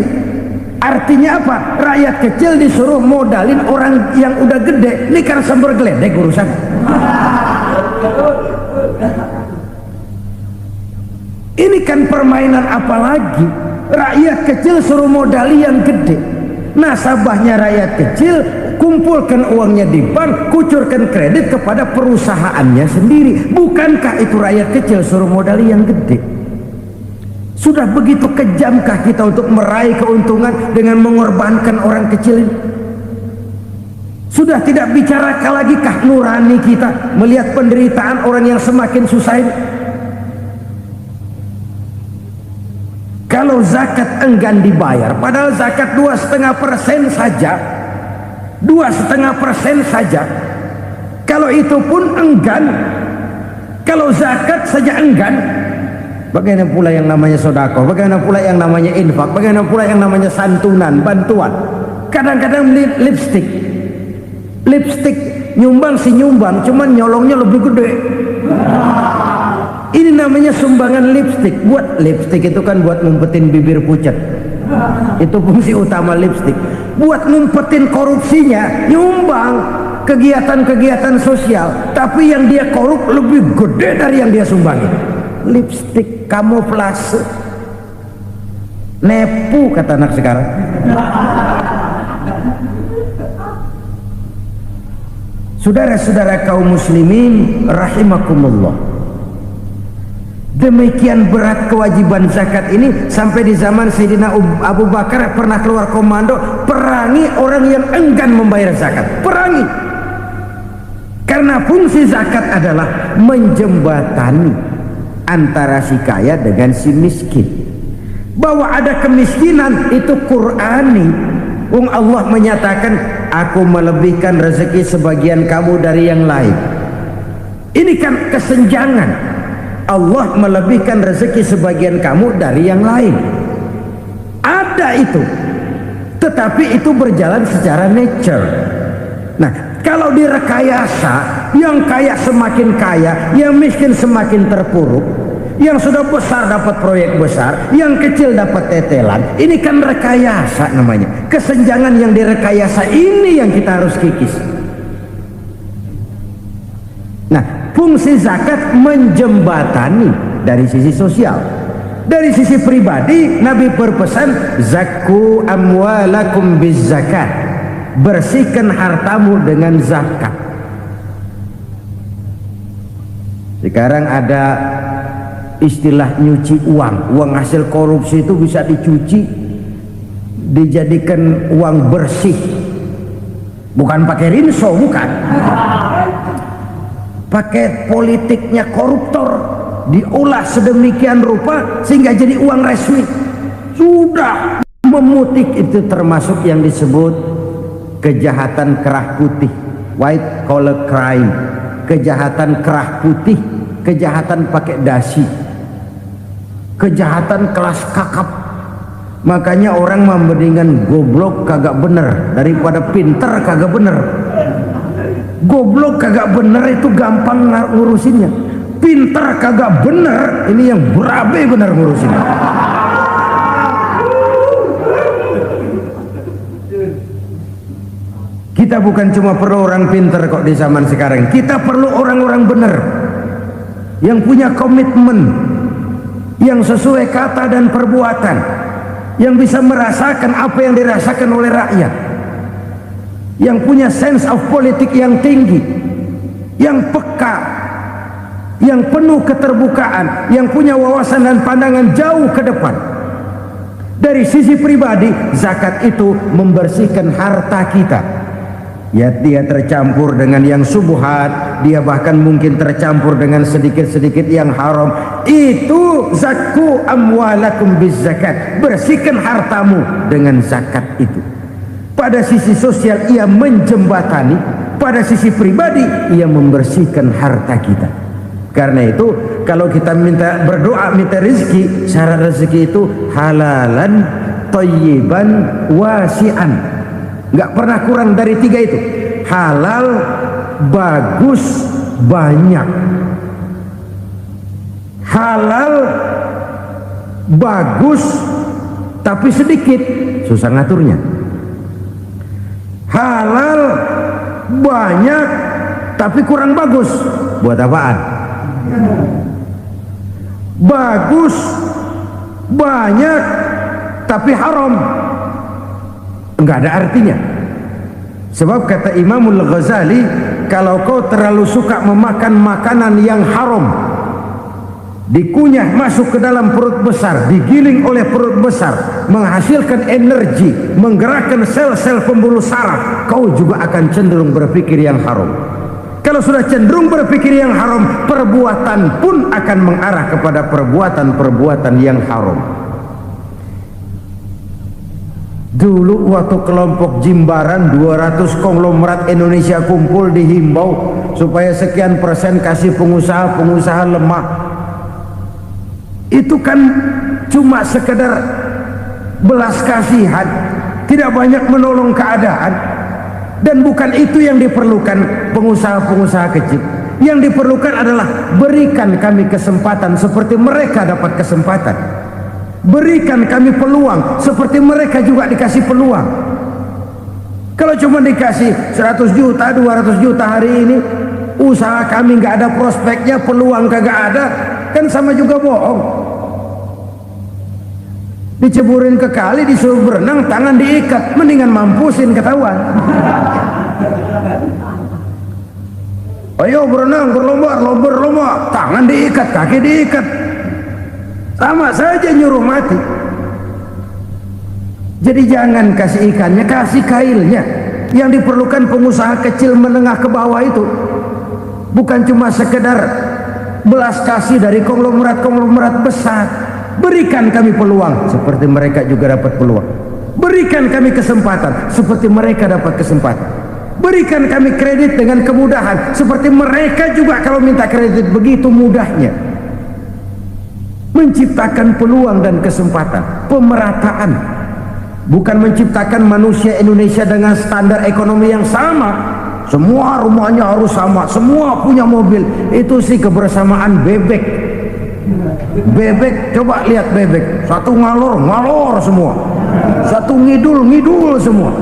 Artinya apa? Rakyat kecil disuruh modalin orang yang udah gede. Ini kan sumber geledek urusan. Ini kan permainan apa lagi? Rakyat kecil suruh modali yang gede, nasabahnya rakyat kecil, kumpulkan uangnya di bank, kucurkan kredit kepada perusahaannya sendiri. Bukankah itu rakyat kecil suruh modali yang gede? Sudah begitu kejamkah kita untuk meraih keuntungan dengan mengorbankan orang kecil ini? Sudah tidak bicara lagi kah nurani kita melihat penderitaan orang yang semakin susah ini? Kalau zakat enggan dibayar, padahal zakat 2,5% saja, 2,5% saja. Kalau itu pun enggan, kalau zakat saja enggan, bagaimana pula yang namanya sodako, bagaimana pula yang namanya infak, bagaimana pula yang namanya santunan, bantuan. Kadang-kadang lipstick nyumbang si nyumbang, cuman nyolongnya lebih gede. Ini namanya sumbangan lipstick. Buat lipstick itu kan buat ngumpetin bibir pucat, itu fungsi utama lipstick. Buat ngumpetin korupsinya, nyumbang kegiatan-kegiatan sosial, tapi yang dia korup lebih gede dari yang dia sumbangin. Lipstick, kamuflase, nepu kata anak sekarang. Saudara-saudara kaum muslimin rahimakumullah, demikian berat kewajiban zakat ini sampai di zaman Sayyidina Abu Bakar pernah keluar komando perangi orang yang enggan membayar zakat. Perangi, karena fungsi zakat adalah menjembatani antara si kaya dengan si miskin. Bahwa ada kemiskinan itu Qur'ani. Allah menyatakan, aku melebihkan rezeki sebagian kamu dari yang lain. Ini kan kesenjangan. Allah melebihkan rezeki sebagian kamu dari yang lain. Ada itu, tetapi itu berjalan secara nature. Nah, kalau direkayasa, yang kaya semakin kaya, yang miskin semakin terpuruk, yang sudah besar dapat proyek besar, yang kecil dapat tetelan. Ini kan rekayasa namanya. Kesenjangan yang direkayasa ini yang kita harus kikis. Nah, fungsi zakat menjembatani dari sisi sosial. Dari sisi pribadi, Nabi berpesan, zakku amwalakum biz zakat, bersihkan hartamu dengan zakat. Sekarang ada istilah nyuci uang. Uang hasil korupsi itu bisa dicuci, dijadikan uang bersih. Bukan pakai rinso, bukan. Pakai politiknya koruptor, diolah sedemikian rupa sehingga jadi uang resmi. Sudah memutik, itu termasuk yang disebut kejahatan kerah putih, white collar crime. Kejahatan kerah putih, kejahatan pakai dasi, kejahatan kelas kakap. Makanya orang mendingan goblok kagak bener daripada pinter kagak bener. Goblok kagak bener itu gampang ngurusinnya, pinter kagak bener ini yang berabe bener ngurusinnya. Kita bukan cuma perlu orang pinter kok di zaman sekarang, kita perlu orang-orang bener yang punya komitmen, yang sesuai kata dan perbuatan, yang bisa merasakan apa yang dirasakan oleh rakyat, yang punya sense of politik yang tinggi, yang peka, yang penuh keterbukaan, yang punya wawasan dan pandangan jauh ke depan. Dari sisi pribadi, zakat itu membersihkan harta kita. Ya, dia tercampur dengan yang subuhat, dia bahkan mungkin tercampur dengan sedikit-sedikit yang haram. Itu zakku amwalakum bizzakat. Bersihkan hartamu dengan zakat itu. Pada sisi sosial ia menjembatani, pada sisi pribadi ia membersihkan harta kita. Karena itu kalau kita minta berdoa minta rezeki, syarat rezeki itu halalan thayyiban wasi'an. Nggak pernah kurang dari 3 itu. Halal, bagus, banyak. Halal, bagus, tapi sedikit, susah ngaturnya. Halal, banyak, tapi kurang bagus, buat apaan? Bagus, banyak, tapi haram, enggak ada artinya. Sebab kata Imamul Ghazali, kalau kau terlalu suka memakan makanan yang haram, dikunyah masuk ke dalam perut besar, digiling oleh perut besar, menghasilkan energi, menggerakkan sel-sel pembuluh saraf, kau juga akan cenderung berpikir yang haram. Kalau sudah cenderung berpikir yang haram, perbuatan pun akan mengarah kepada perbuatan-perbuatan yang haram. Dulu waktu kelompok Jimbaran 200 konglomerat Indonesia kumpul, dihimbau supaya sekian persen kasih pengusaha-pengusaha lemah. Itu kan cuma sekedar belas kasihan, tidak banyak menolong keadaan. Dan bukan itu yang diperlukan pengusaha-pengusaha kecil. Yang diperlukan adalah berikan kami kesempatan seperti mereka dapat kesempatan. Berikan kami peluang seperti mereka juga dikasih peluang. Kalau cuma dikasih 100 juta, 200 juta hari ini, usaha kami nggak ada prospeknya, peluang kagak ada, kan sama juga bohong. Diceburin ke kali, disuruh berenang, tangan diikat, mendingan mampusin, ketahuan. Ayo berenang, berlomba, tangan diikat, kaki diikat, sama saja nyuruh mati. Jadi jangan kasih ikannya, kasih kailnya. Yang diperlukan pengusaha kecil menengah ke bawah itu bukan cuma sekedar belas kasih dari konglomerat-konglomerat besar. Berikan kami peluang seperti mereka juga dapat peluang. Berikan kami kesempatan seperti mereka dapat kesempatan. Berikan kami kredit dengan kemudahan seperti mereka juga kalau minta kredit begitu mudahnya. Menciptakan peluang dan kesempatan, pemerataan. Bukan menciptakan manusia Indonesia dengan standar ekonomi yang sama. Semua rumahnya harus sama, semua punya mobil. Itu sih kebersamaan bebek. Bebek, coba lihat bebek. Satu ngalor semua. Satu ngidul semua.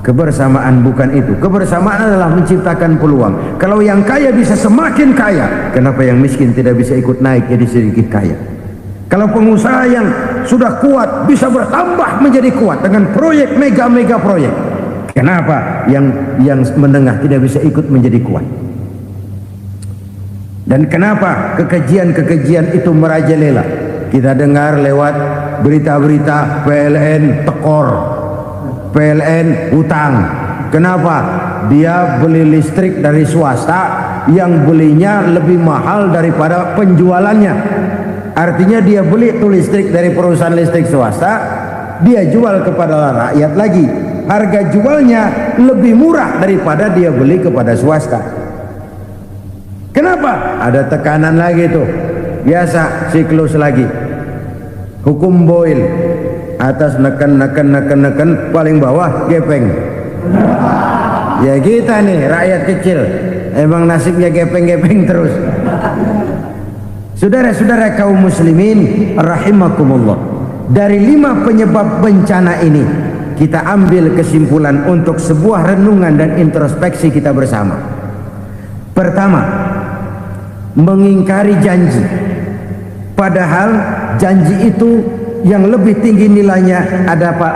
Kebersamaan bukan itu. Kebersamaan adalah menciptakan peluang. Kalau yang kaya bisa semakin kaya, kenapa yang miskin tidak bisa ikut naik jadi sedikit kaya? Kalau pengusaha yang sudah kuat bisa bertambah menjadi kuat dengan proyek mega proyek, kenapa yang menengah tidak bisa ikut menjadi kuat? Dan kenapa kekejian itu merajalela? Kita dengar lewat berita-berita PLN tekor, PLN hutang. Kenapa? Dia beli listrik dari swasta yang belinya lebih mahal daripada penjualannya. Artinya dia beli itu listrik dari perusahaan listrik swasta, dia jual kepada rakyat lagi. Harga jualnya lebih murah daripada dia beli kepada swasta. Kenapa? Ada tekanan lagi tuh. Biasa siklus lagi. Hukum Boyle. Atas neken, paling bawah gepeng. Ya kita nih rakyat kecil, emang nasibnya gepeng terus. Saudara-saudara kaum muslimin rahimakumullah, dari 5 penyebab bencana ini kita ambil kesimpulan untuk sebuah renungan dan introspeksi kita bersama. Pertama, mengingkari janji. Padahal janji itu yang lebih tinggi nilainya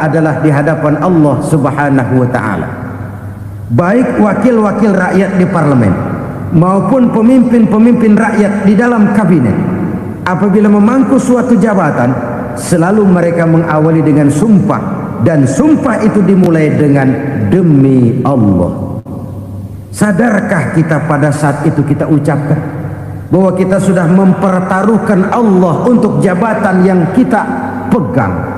adalah di hadapan Allah Subhanahu wa taala. Baik wakil-wakil rakyat di parlemen maupun pemimpin-pemimpin rakyat di dalam kabinet, apabila memangku suatu jabatan, selalu mereka mengawali dengan sumpah, dan sumpah itu dimulai dengan demi Allah. Sadarkah kita pada saat itu kita ucapkan bahwa kita sudah mempertaruhkan Allah untuk jabatan yang kita pegang?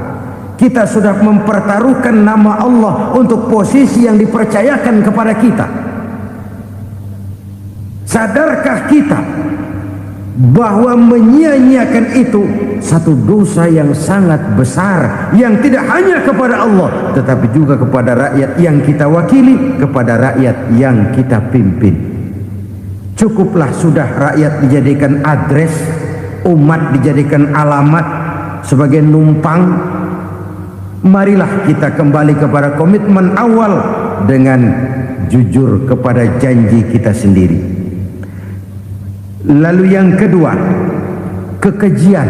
Kita sudah mempertaruhkan nama Allah untuk posisi yang dipercayakan kepada kita. Sadarkah kita bahwa menyia-nyiakan itu satu dosa yang sangat besar, yang tidak hanya kepada Allah tetapi juga kepada rakyat yang kita wakili, kepada rakyat yang kita pimpin. Cukuplah sudah rakyat dijadikan adres, umat dijadikan alamat sebagai numpang. Marilah kita kembali kepada komitmen awal dengan jujur kepada janji kita sendiri. Lalu yang kedua, kekejian,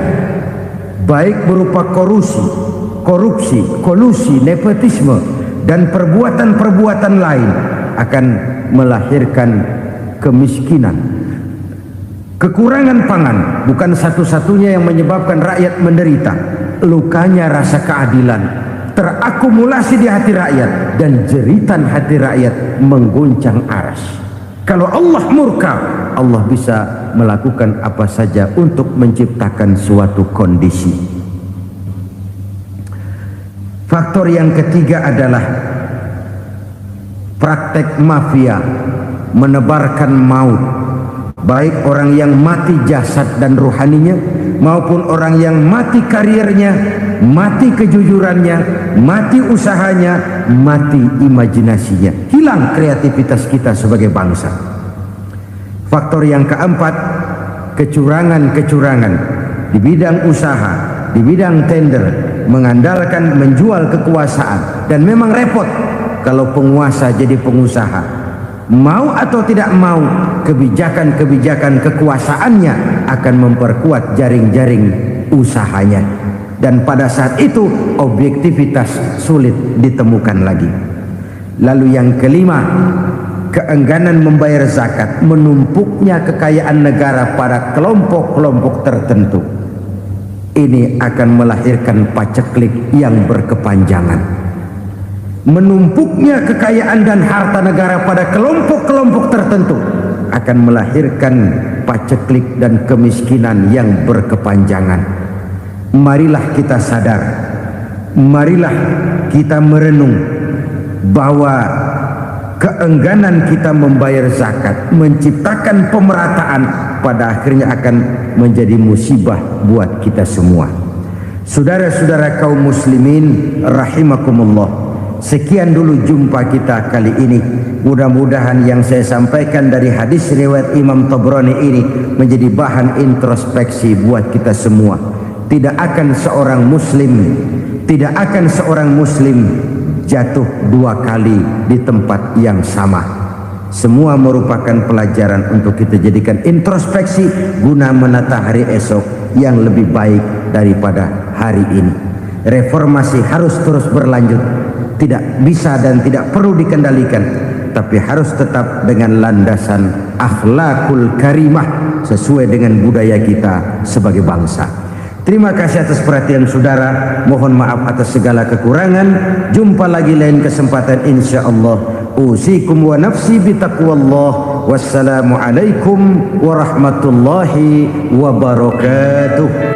baik berupa korupsi, kolusi, nepotisme, dan perbuatan-perbuatan lain akan melahirkan kemiskinan. Kekurangan pangan bukan satu-satunya yang menyebabkan rakyat menderita. Lukanya rasa keadilan terakumulasi di hati rakyat, dan jeritan hati rakyat mengguncang aras. Kalau Allah murka, Allah bisa melakukan apa saja untuk menciptakan suatu kondisi. Faktor yang ketiga adalah praktek mafia menebarkan maut, baik orang yang mati jasad dan rohaninya maupun orang yang mati karirnya, mati kejujurannya, mati usahanya, mati imajinasinya. Hilang kreativitas kita sebagai bangsa. Faktor yang keempat, kecurangan-kecurangan di bidang usaha, di bidang tender, mengandalkan menjual kekuasaan. Dan memang repot kalau penguasa jadi pengusaha. Mau atau tidak mau, kebijakan-kebijakan kekuasaannya akan memperkuat jaring-jaring usahanya. Dan pada saat itu objektivitas sulit ditemukan lagi. Lalu yang kelima, keengganan membayar zakat, menumpuknya kekayaan negara pada kelompok-kelompok tertentu. Ini akan melahirkan paceklik yang berkepanjangan. Menumpuknya kekayaan dan harta negara pada kelompok-kelompok tertentu akan melahirkan paceklik dan kemiskinan yang berkepanjangan. Marilah kita sadar, marilah kita merenung bahwa keengganan kita membayar zakat, menciptakan pemerataan, pada akhirnya akan menjadi musibah buat kita semua. Saudara-saudara kaum muslimin rahimakumullah, sekian dulu jumpa kita kali ini. Mudah-mudahan yang saya sampaikan dari hadis riwayat Imam Tabrani ini menjadi bahan introspeksi buat kita semua. Tidak akan seorang muslim jatuh dua kali di tempat yang sama. Semua merupakan pelajaran untuk kita jadikan introspeksi guna menata hari esok yang lebih baik daripada hari ini. Reformasi harus terus berlanjut, tidak bisa dan tidak perlu dikendalikan, tapi harus tetap dengan landasan akhlakul karimah sesuai dengan budaya kita sebagai bangsa. Terima kasih atas perhatian saudara. Mohon maaf atas segala kekurangan. Jumpa lagi lain kesempatan insyaallah. Usikum wa nafsi bitaqwallah. Wassalamualaikum warahmatullahi wabarakatuh.